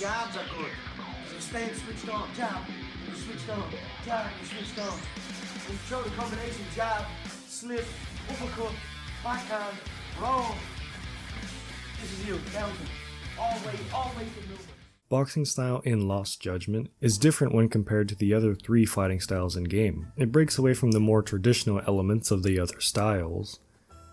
jabs are good. So you stay switched on, jab, you switched on, jab, you switched on. And you throw the combination jab, slip, uppercut, backhand, roll. This is you, counting. All way to movement. Boxing style in Lost Judgment is different when compared to the other 3 fighting styles in game. It breaks away from the more traditional elements of the other styles,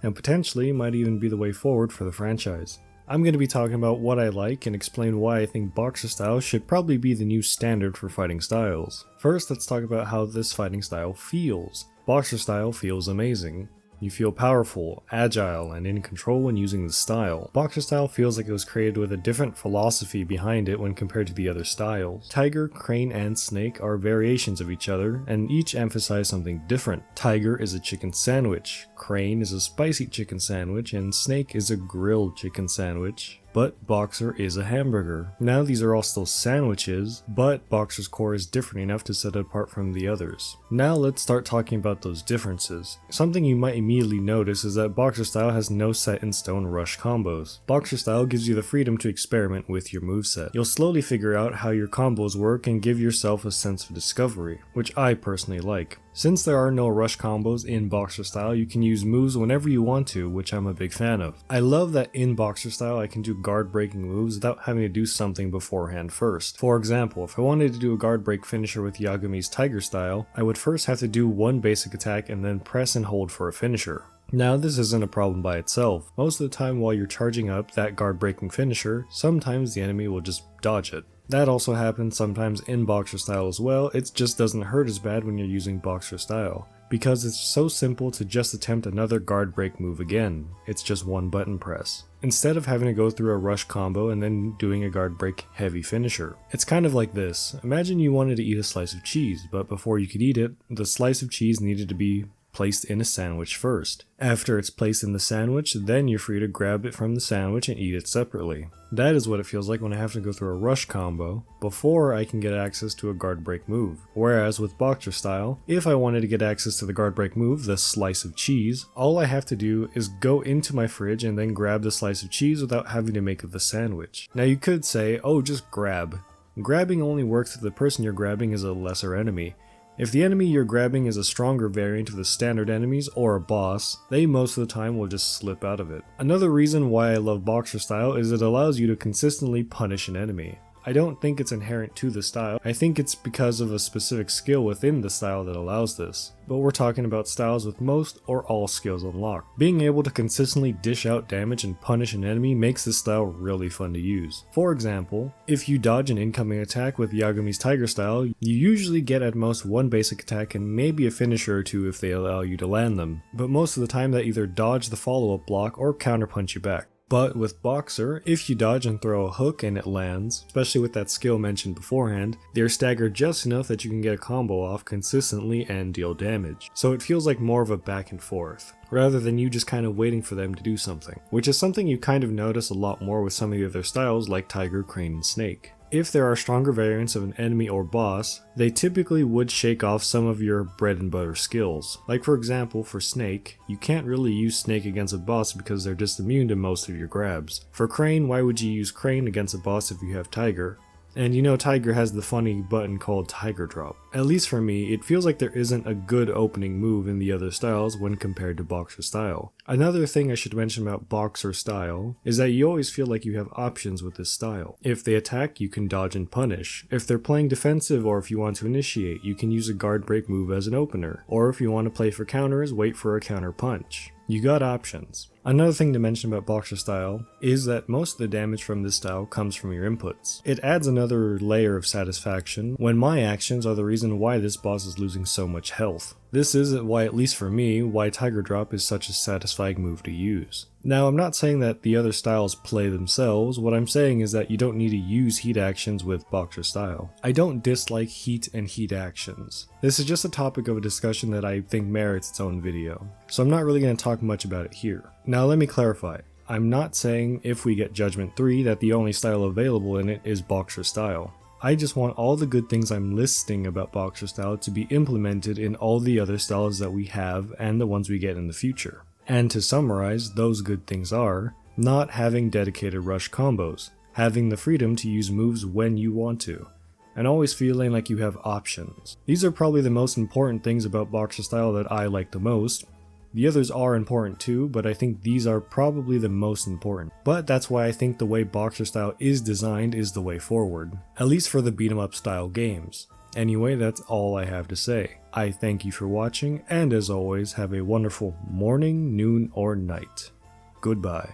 and potentially might even be the way forward for the franchise. I'm going to be talking about what I like and explain why I think boxer style should probably be the new standard for fighting styles. First, let's talk about how this fighting style feels. Boxer style feels amazing. You feel powerful, agile, and in control when using the style. Boxer style feels like it was created with a different philosophy behind it when compared to the other styles. Tiger, Crane, and Snake are variations of each other, and each emphasize something different. Tiger is a chicken sandwich, Crane is a spicy chicken sandwich, and Snake is a grilled chicken sandwich. But Boxer is a hamburger. Now these are all still sandwiches, but Boxer's core is different enough to set it apart from the others. Now let's start talking about those differences. Something you might immediately notice is that Boxer style has no set in stone rush combos. Boxer style gives you the freedom to experiment with your moveset. You'll slowly figure out how your combos work and give yourself a sense of discovery, which I personally like. Since there are no rush combos in Boxer style, you can use moves whenever you want to, which I'm a big fan of. I love that in Boxer style I can do guard breaking moves without having to do something beforehand first. For example, if I wanted to do a guard break finisher with Yagumi's Tiger style, I would first have to do one basic attack and then press and hold for a finisher. Now this isn't a problem by itself. Most of the time while you're charging up that guard breaking finisher, sometimes the enemy will just dodge it. That also happens sometimes in Boxer style as well, it just doesn't hurt as bad when you're using Boxer style, because it's so simple to just attempt another guard break move again. It's just one button press, instead of having to go through a rush combo and then doing a guard break heavy finisher. It's kind of like this. Imagine you wanted to eat a slice of cheese, but before you could eat it, the slice of cheese needed to be placed in a sandwich first. After it's placed in the sandwich, then you're free to grab it from the sandwich and eat it separately. That is what it feels like when I have to go through a rush combo before I can get access to a guard break move. Whereas with Boxer style, if I wanted to get access to the guard break move, the slice of cheese, all I have to do is go into my fridge and then grab the slice of cheese without having to make the sandwich. Now you could say, oh, just grab. Grabbing only works if the person you're grabbing is a lesser enemy. If the enemy you're grabbing is a stronger variant of the standard enemies or a boss, they most of the time will just slip out of it. Another reason why I love Boxer style is it allows you to consistently punish an enemy. I don't think it's inherent to the style, I think it's because of a specific skill within the style that allows this. But we're talking about styles with most or all skills unlocked. Being able to consistently dish out damage and punish an enemy makes this style really fun to use. For example, if you dodge an incoming attack with Yagumi's Tiger style, you usually get at most one basic attack and maybe a finisher or two if they allow you to land them. But most of the time they either dodge the follow-up block or counterpunch you back. But with Boxer, if you dodge and throw a hook and it lands, especially with that skill mentioned beforehand, they're staggered just enough that you can get a combo off consistently and deal damage. So it feels like more of a back and forth, rather than you just kind of waiting for them to do something, which is something you kind of notice a lot more with some of the other styles like Tiger, Crane, and Snake. If there are stronger variants of an enemy or boss, they typically would shake off some of your bread and butter skills. Like for example, for Snake, you can't really use Snake against a boss because they're just immune to most of your grabs. For Crane, why would you use Crane against a boss if you have Tiger? And you know Tiger has the funny button called Tiger Drop. At least for me, it feels like there isn't a good opening move in the other styles when compared to Boxer style. Another thing I should mention about Boxer style is that you always feel like you have options with this style. If they attack, you can dodge and punish. If they're playing defensive or if you want to initiate, you can use a guard break move as an opener. Or if you want to play for counters, wait for a counter punch. You got options. Another thing to mention about Boxer style is that most of the damage from this style comes from your inputs. It adds another layer of satisfaction when my actions are the reason why this boss is losing so much health. This is why, at least for me, why Tiger Drop is such a satisfying move to use. Now, I'm not saying that the other styles play themselves, what I'm saying is that you don't need to use heat actions with Boxer style. I don't dislike heat and heat actions. This is just a topic of a discussion that I think merits its own video, so I'm not really going to talk much about it here. Now let me clarify. I'm not saying if we get Judgment 3 that the only style available in it is Boxer style. I just want all the good things I'm listing about Boxer style to be implemented in all the other styles that we have and the ones we get in the future. And to summarize, those good things are not having dedicated rush combos, having the freedom to use moves when you want to, and always feeling like you have options. These are probably the most important things about boxer style that I like the most. The others are important too, but I think these are probably the most important. But that's why I think the way boxer style is designed is the way forward, at least for the beat 'em up style games. Anyway, that's all I have to say. I thank you for watching, and as always, have a wonderful morning, noon, or night. Goodbye.